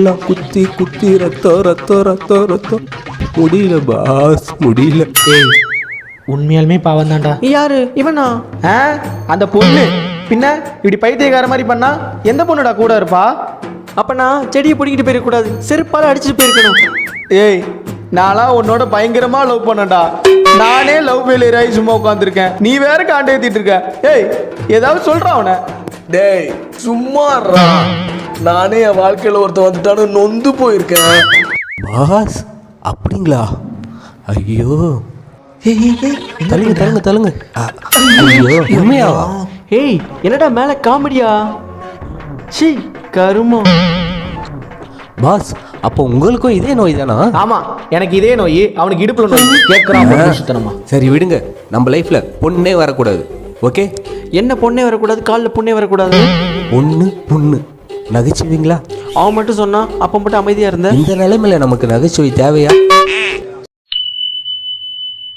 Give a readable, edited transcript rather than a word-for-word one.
எல்லாம் குத்தி குத்தி ரத்தம் ரத்தம் ரத்தம் ரத்தம். முடியல பாஸ், முடியல. ஏய் உண்மையாலுமே பாவம் தான்டா. யாரு இவனா? அந்த பொண்ணு பின்ன இப்படி பைத்தியக்கார மாதிரி பண்ணா எந்த பொண்ணுடா கூட இருப்பா? அப்ப நான் செடியை பிடிக்கிட்டு போயிருக்கூடாது, செருப்பால அடிச்சுட்டு போயிருக்கணும். ஏய் நான்லாம் உன்னோட பயங்கரமா லவ் பண்ணடா. நானே லவ் ஃபெயிலியர் ஆகி சும்மா உட்காந்துருக்கேன், நீ வேற காண்டே ஏத்திட்டு இருக்க. ஏய் ஏதாவது சொல்றான் அவனை. டேய் சும்மா இருடா. நானே என் வாழ்க்கையில் ஒருத்தன் வந்துட்டானு நொந்து போயிருக்கேன். பாஸ் அப்படிங்களா? ஐயோ, தள்ளுங்க தள்ளுங்க தள்ளுங்க. ஐயோ உண்மையாவா? ஏய் என்னடா மேல காமெடியா? சீ கருமம். பாஸ் அப்போ உங்களுக்கும் இதே நோய் தானா? ஆமா எனக்கு இதே நோய், அவனுக்கு இடுப்புல நோய். கேட்கறான் சுத்தனமா. சரி விடுங்க, நம்ம லைஃப்ல பொண்ணே வரக்கூடாது. ஓகே? என்ன பொண்ணே வரக்கூடாது, காலில் பொண்ணே வரக்கூடாது? பொண்ணு பொண்ணு நகைச்சுவீங்களா? அவன் மட்டும் சொன்னா அப்ப மட்டும் அமைதியா இருந்த. இந்த நிலைமையில நமக்கு நகைச்சுவை தேவையா?